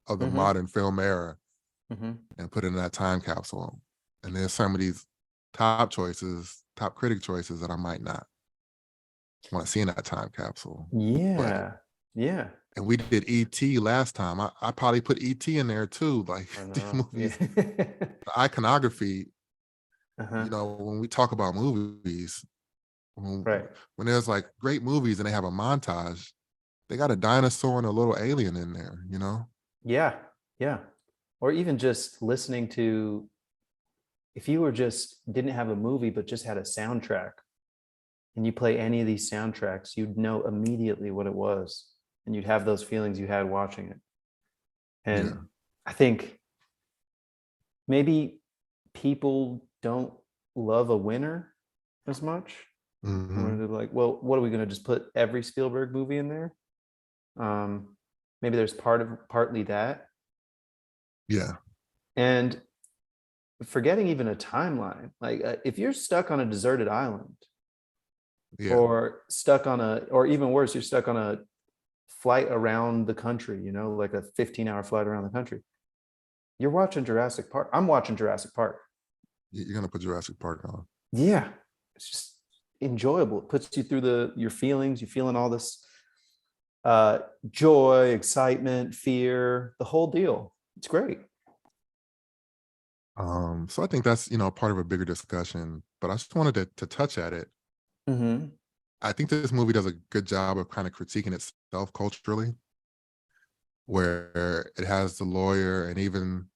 of the Hmm. modern film era Hmm. and put it in that time capsule. And there's some of these top choices, top critic choices that I might not want to see in that time capsule. But Yeah. Yeah. and we did ET last time. I probably put ET in there too. Like I these know. Yeah. movies, the iconography, Uh-huh. you know, when we talk about movies, when, Right. when there's like great movies and they have a montage, they got a dinosaur and a little alien in there, you know? Yeah. Yeah. Or even just listening to if you were just didn't have a movie but just had a soundtrack, and you play any of these soundtracks, you'd know immediately what it was, and you'd have those feelings you had watching it. Yeah. And I think maybe people don't love a winner as much. Where Hmm. they're like, well, what are we going to just put every Spielberg movie in there? Maybe there's partly that, Yeah. and forgetting even a timeline. Like if you're stuck on a deserted island, Yeah. or stuck on a, or even worse, you're stuck on a flight around the country, like a 15-hour flight around the country. You're watching Jurassic Park. I'm watching Jurassic Park. You're gonna put Jurassic Park on. Yeah, it's just enjoyable. It puts you through your feelings. You're feeling all this joy, excitement, fear, the whole deal. It's great. So I think that's part of a bigger discussion, but I just wanted to touch at it. Mm-hmm. I think this movie does a good job of kind of critiquing itself culturally, where it has the lawyer and even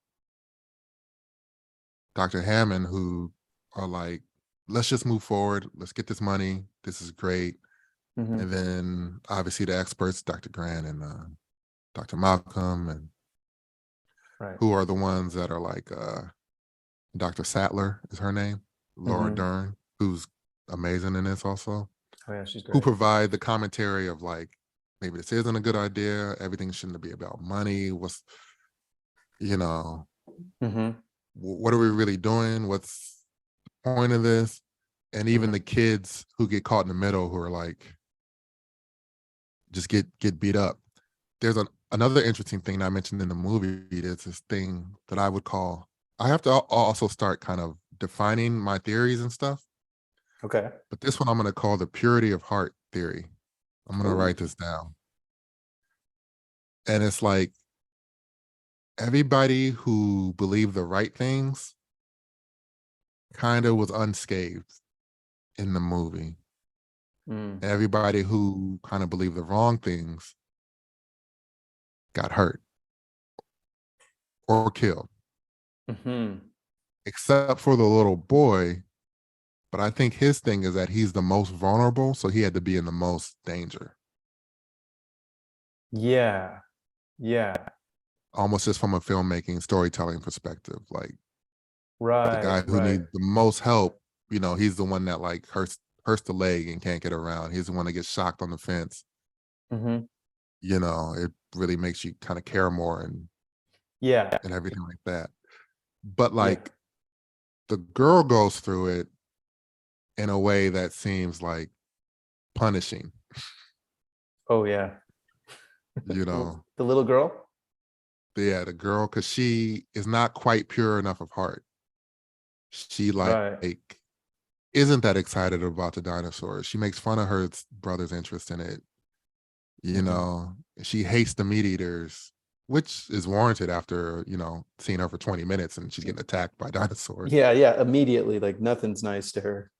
Dr. Hammond who are like, let's just move forward, let's get this money, this is great. Mm-hmm. And then obviously the experts, Dr. Grant and Dr. Malcolm, and Right. who are the ones that are like Dr. Sattler is her name, Laura Mm-hmm. Dern, who's amazing in this also, Oh yeah, she's who great. provide the commentary of like, maybe this isn't a good idea. Everything shouldn't be about money. What's, you know, Mm-hmm. what are we really doing? What's the point of this? And even Mm-hmm. the kids who get caught in the middle who are like, just get beat up. There's another interesting thing that I mentioned in the movie. It's this thing that I would call, I have to also start kind of defining my theories and stuff. Okay. But this one I'm going to call the purity of heart theory. I'm going to Oh. write this down. And it's like everybody who believed the right things kind of was unscathed in the movie. Mm. Everybody who kind of believed the wrong things got hurt or killed, Mm-hmm. except for the little boy. But I think his thing is that he's the most vulnerable, so he had to be in the most danger. Yeah. Yeah. Almost just from a filmmaking, storytelling perspective. Like the Right. guy who Right. needs the most help, he's the one that like hurts the leg and can't get around. He's the one that gets shocked on the fence. Mm-hmm. It really makes you kind of care more Yeah. and everything like that. But Yeah. like the girl goes through it in a way that seems like punishing, Oh yeah. you know. The little girl. Yeah, the girl, because she is not quite pure enough of heart. She Right. isn't that excited about the dinosaurs. She makes fun of her brother's interest in it. You Mm-hmm. know, she hates the meat eaters, which is warranted after, seeing her for 20 minutes and she's getting attacked by dinosaurs. Yeah. Yeah. Immediately, like nothing's nice to her.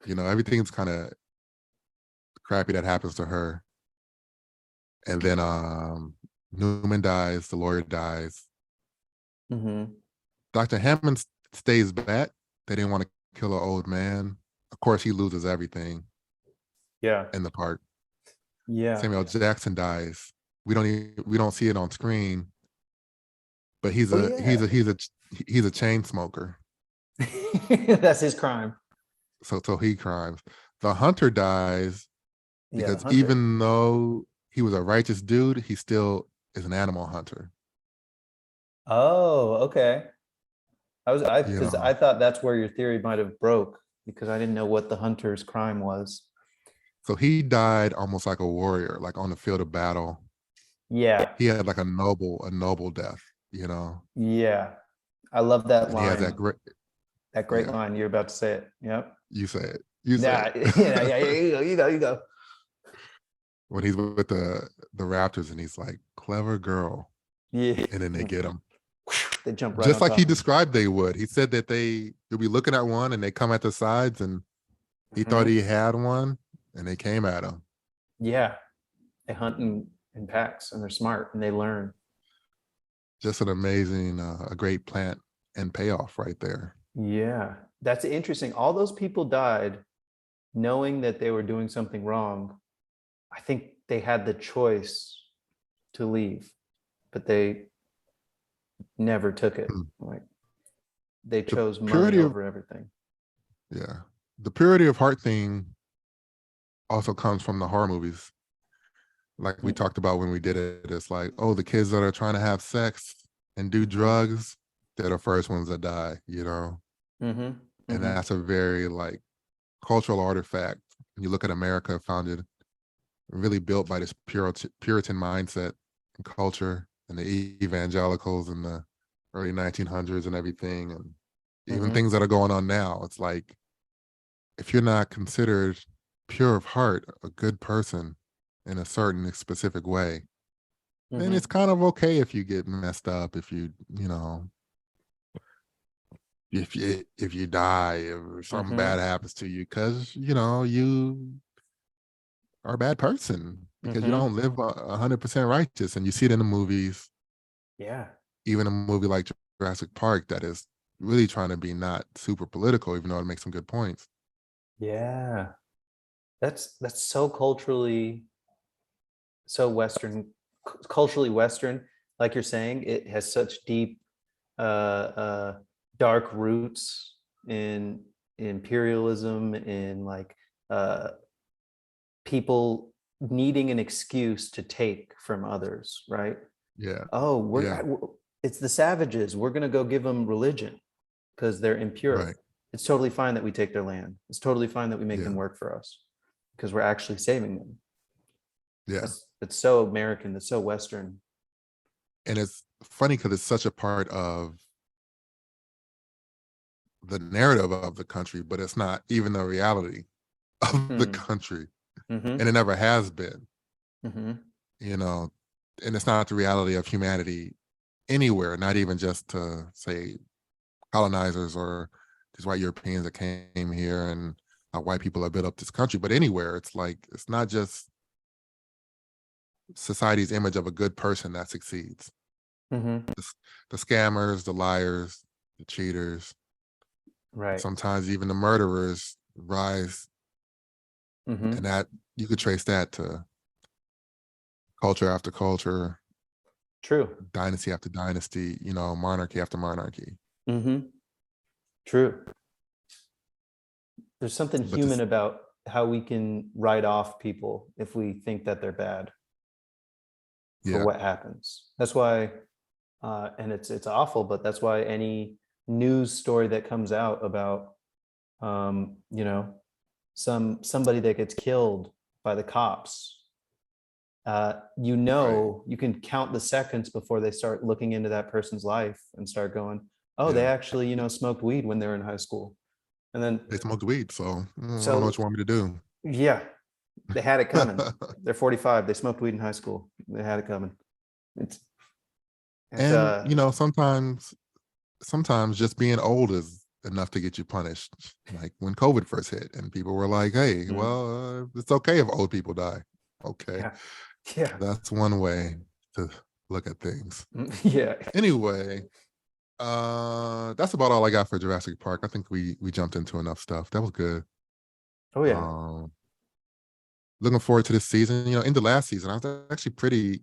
Everything's kind of crappy that happens to her. And then Newman dies, the lawyer dies. Mm-hmm. Dr. Hammond stays back. They didn't want to kill an old man. Of course, he loses everything Yeah. in the park. Yeah. Samuel Jackson dies. We don't see it on screen, but he's Oh a he's yeah. a he's a he's a chain smoker. That's his crime. So he crimes. The hunter dies Yeah. The because hunter. even though he was a righteous dude, he still is an animal hunter. Oh, okay. You Because know, I thought that's where your theory might have broke, because I didn't know what the hunter's crime was. so he died almost like a warrior, like on the field of battle. Yeah. He had like a noble death. You know, Yeah. I love that and he has that line. great. That great Yeah, line. You're about to say it. Yep. you say it. You say Yeah. Yeah. Yeah. it. You go. You go. You go. When he's with the Raptors and he's like, clever girl. Yeah. And then they get him. They jump right Just on like he top of him. described they would. He said that you'll be looking at one and they come at the sides and he thought Mhm. he had one and they came at him. Yeah. They hunt in packs, and they're smart and they learn. Just an amazing, a great plant and payoff right there. Yeah, that's interesting. All those people died knowing that they were doing something wrong. I think they had the choice to leave, but they never took it. Mm. Like they The chose money purity of over everything. yeah, the purity of heart thing also comes from the horror movies. Like we Mm-hmm. talked about when we did it, it's like, oh, the kids that are trying to have sex and do drugs, they're the first ones that die, you know? Mm-hmm. And Mm-hmm. that's a very like cultural artifact. You look at America, founded really built by this Puritan mindset and culture, and the evangelicals in the early 1900s and everything, and even Mm-hmm. things that are going on now. It's like if you're not considered pure of heart, a good person in a certain specific way, then Mm-hmm. it's kind of okay if you get messed up, if you know, if you die, if something Mm-hmm. bad happens to you, because you know you are a bad person because you Mm-hmm. don't live 100% righteous, and you see it in the movies. Yeah. Even a movie like Jurassic Park that is really trying to be not super political, even though it makes some good points. Yeah. That's so culturally so Western, culturally Western. Like you're saying, it has such deep, dark roots in imperialism, in like uh, people needing an excuse to take from others, right? Yeah, Oh, yeah, it's the savages. We're gonna go give them religion because they're right, impure. It's totally fine that we take their land. It's totally fine that we make them yeah, work for us because we're actually saving them. yeah. That's so American. That's so Western. And it's funny because it's such a part of the narrative of the country, but it's not even the reality of the Hmm. country, Mm-hmm. and it never has been. Mm-hmm. You know, and it's not the reality of humanity anywhere, not even just to say colonizers or these white Europeans that came here and how white people have built up this country, but anywhere, it's like it's not just society's image of a good person that succeeds. Mm-hmm. The, the scammers, the liars, the cheaters, Right. sometimes even the murderers rise, and Mm-hmm. that you could trace that to culture after culture, True. dynasty after dynasty, you know, monarchy after monarchy. Mm-hmm. True. There's something But human this, about how we can write off people if we think that they're bad for yeah, what happens. That's why, and it's awful, but that's why any news story that comes out about, you know, somebody that gets killed by the cops, you right, know, you can count the seconds before they start looking into that person's life and start going, oh, they yeah. actually, smoked weed when they were in high school. And then, They smoked weed, so I don't know what so you want me to do. yeah, they had it coming. They're 45. They smoked weed in high school. They had it coming. It's, it's, And you know, sometimes just being old is enough to get you punished. Like when COVID first hit, and people were like, "Hey, mm, well, it's okay if old people die." Okay, yeah, yeah, that's one way to look at things. yeah. Anyway, that's about all I got for Jurassic Park. I think we jumped into enough stuff. That was good. Oh, yeah. Um, Looking forward to this season. You know, in the last season, I was actually pretty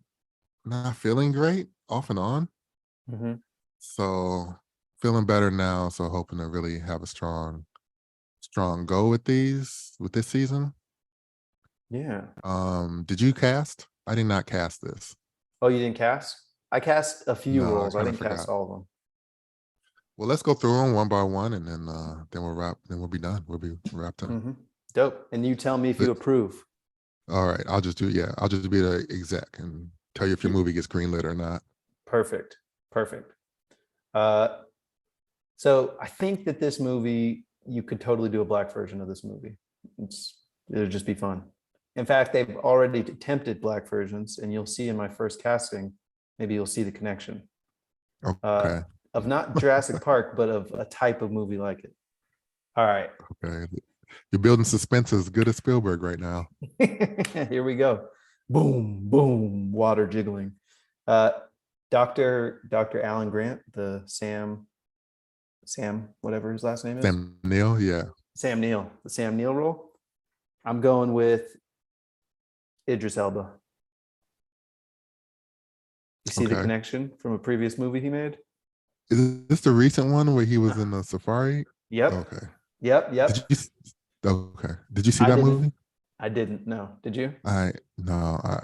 not feeling great off and on. Hmm. So feeling better now. So hoping to really have a strong go with this season. Yeah. Did you cast? I did not cast this. Oh, you didn't cast? I cast a few No, I roles. I kind of didn't cast forgot. all of them. Well, let's go through them one by one, and then we'll wrap. Then we'll be done. We'll be wrapped up. Hmm. Dope. And you tell me if But you approve. all right, I'll just be the exec and tell you if your movie gets greenlit or not. Perfect. Perfect. Uh, so I think that this movie, you could totally do a black version of this movie. It'll just be fun. In fact, they've already attempted black versions, and you'll see in my first casting, maybe you'll see the connection, uh, Okay, of not Jurassic Park, but of a type of movie like it. All right. okay. You're building suspense as good as Spielberg right now. Here we go. Boom, boom, water jiggling. Uh, Dr. Alan Grant, the Sam Sam, whatever his last name is. Sam Neill, yeah. Sam Neill, the Sam Neill role. I'm going with Idris Elba. You see the Okay. connection from a previous movie he made? Is this the recent one where he was in the safari? Yep. Okay. Yep. Did Yep. you? Okay. Did you see I that didn't. movie? I didn't. No. Did you? No, I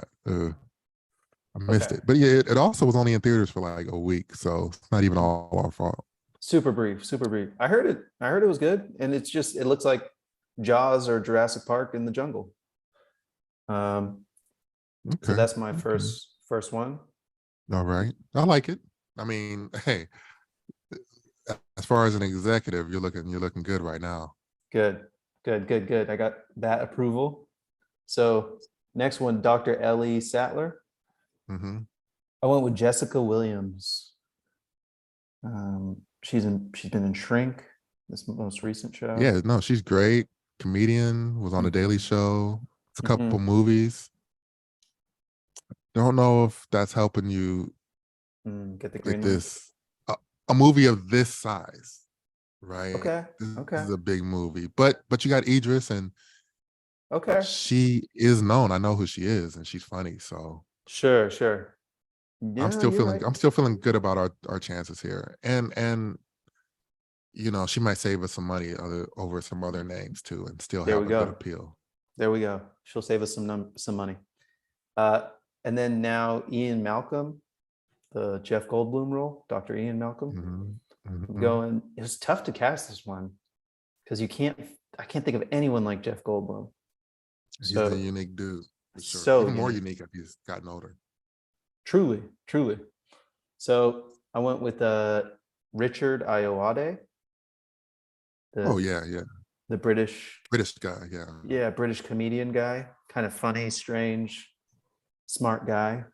missed Okay. it. But yeah, it also was only in theaters for like a week, so it's not even all our fault. Super brief. Super brief. I heard it. I heard it was good, and it's just it looks like Jaws or Jurassic Park in the jungle. So Okay. that's my Okay. first one. All right. I like it. I mean, hey, as far as an executive, you're looking good right now. Good. Good. Good. Good. I got that approval. So next one, Dr. Ellie Sattler. Hmm. I went with Jessica Williams. She's been in Shrink, this most recent show. Yeah, no, she's great. Comedian, was on the Daily Show. It's a couple Mhm. movies. Don't know if that's helping you Get the with green light. this a movie of this size, right? Okay. This Okay. is a big movie, but you got Idris, and Okay. she is known. I know who she is, and she's funny. So Sure. Sure. Yeah, you're right. I'm still feeling good about our chances here, and she might save us some money over some other names too, and still There have we a good go. appeal. There we go. She'll save us some money. Uh, and then now Ian Malcolm, the Jeff Goldblum role, Dr. Ian Malcolm. Hmm. I'm Hmm. going. It was tough to cast this one because I can't think of anyone like Jeff Goldblum. He's a So unique dude for sure. so Even more unique. unique if he's gotten older. Truly, truly. So I went with Richard Ayoade, Oh the yeah, yeah. the British, British guy, yeah. yeah, British comedian guy, kind of funny, strange, smart guy.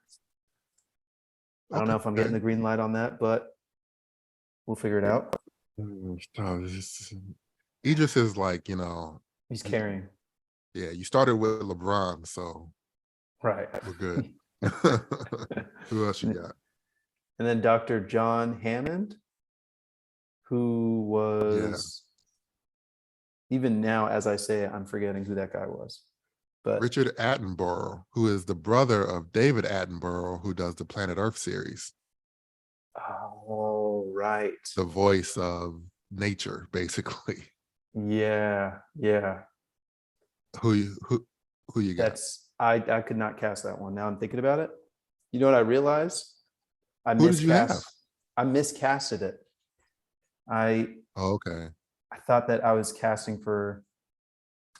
I don't know if I'm getting Okay. the green light on that, but we'll figure it out. Idris is like, He's carrying. yeah, you started with LeBron, so Right. we're good. Who else you And got? then Dr. John Hammond, who Yeah, was, even now, as I say it, I'm forgetting who that guy was. But Richard Attenborough, who is the brother of David Attenborough, who does the Planet Earth series, oh, right. the voice of nature, basically. Yeah, yeah. Who you got? I could not cast that one. Now I'm thinking about it. You know what I realized? I Who did you have? miscasted it. I Oh, okay. I thought that I was casting for,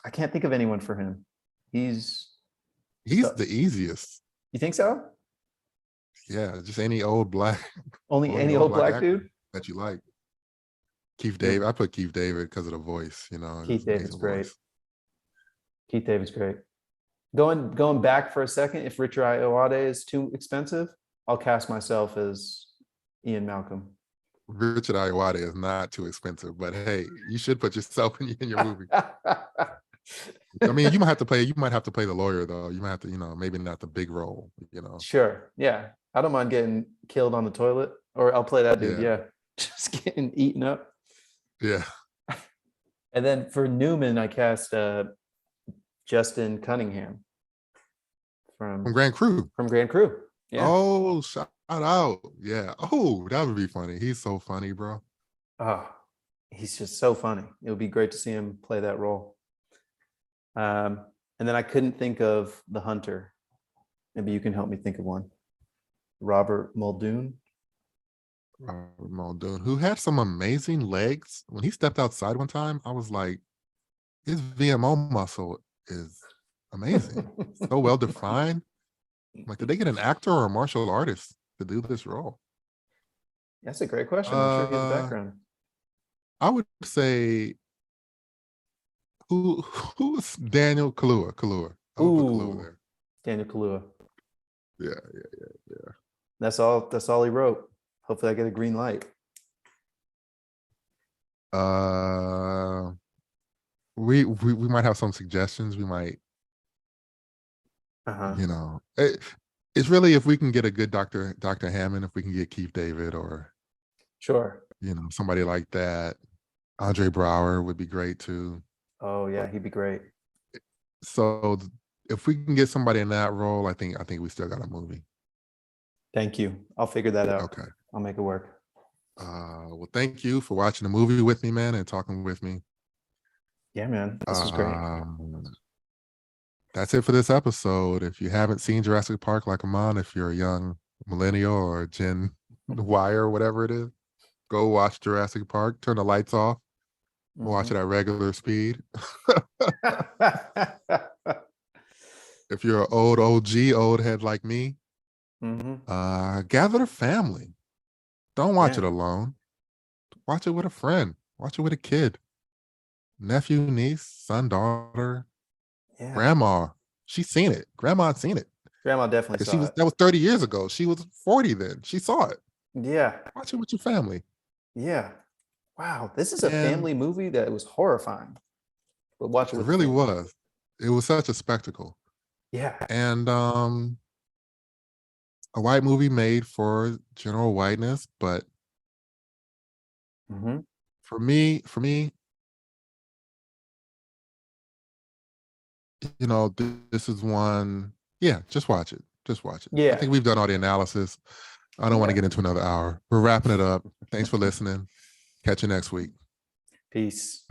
I can't think of anyone for him. He's He's so, the easiest. you think so? Yeah, just any old black, Only any any old old black black actor dude? that you like. Keith Yeah, David. I put Keith David because of the voice, his Keith David's amazing great. voice. Keith David's great. Going back for a second, if Richard Ayoade is too expensive, I'll cast myself as Ian Malcolm. Richard Ayoade is not too expensive, but hey, you should put yourself in your movie. I mean, you might have to play the lawyer though. You might have to, maybe not the big role. Sure. Yeah. I don't mind getting killed on the toilet, or I'll play that dude. Yeah. Yeah. Just getting eaten up. Yeah. And then for Newman, I cast Justin Cunningham From from Grand Crew. Grand Crew. Yeah. Oh, shout out. Yeah. Oh, that would be funny. He's so funny, bro. Oh, he's just so funny. It would be great to see him play that role. And then I couldn't think of the hunter. Maybe you can help me think of one. Robert Muldoon. Robert Muldoon, who had some amazing legs. When he stepped outside one time, I was like, his VMO muscle is amazing. So well defined. Like, did they get an actor or a martial artist to do this role? That's a great question. I'm sure he has a background. I would say who's Daniel Kaluuya? Kaluuya. I would put Kaluuya Ooh, there. Daniel Kaluuya. Yeah. That's all he wrote. Hopefully I get a green light. We might have some suggestions. We might, Uh-huh. It's really if we can get a good Dr. Hammond, if we can get Keith David or Sure. somebody like that. Andre Brower would be great too. Oh yeah, he'd be great. So if we can get somebody in that role, I think we still got a movie. Thank you. I'll figure that out. Okay. I'll make it work. Well, thank you for watching the movie with me, man, and talking with me. Yeah, man. This was great. That's it for this episode. If you haven't seen Jurassic Park like Amon, if you're a young millennial or Gen Y or whatever it is, go watch Jurassic Park. Turn the lights off. Watch it at regular speed. If you're an old OG, old head like me, gather the family. Don't watch it alone. Watch it with a friend. Watch it with a kid. Nephew, niece, son, daughter, grandma. She's seen it. Grandma's seen it. Grandma definitely saw it. That was 30 years ago. She was 40 then. She saw it. Yeah. Watch it with your family. Yeah. Wow. This is a family movie that was horrifying. But watch it It with really family. was. It was such a spectacle. Yeah. And a white movie made for general whiteness, but for me, this is one. Yeah, just watch it. Just watch it. Yeah. I think we've done all the analysis. I don't want to get into another hour. We're wrapping it up. Thanks for listening. Catch you next week. Peace.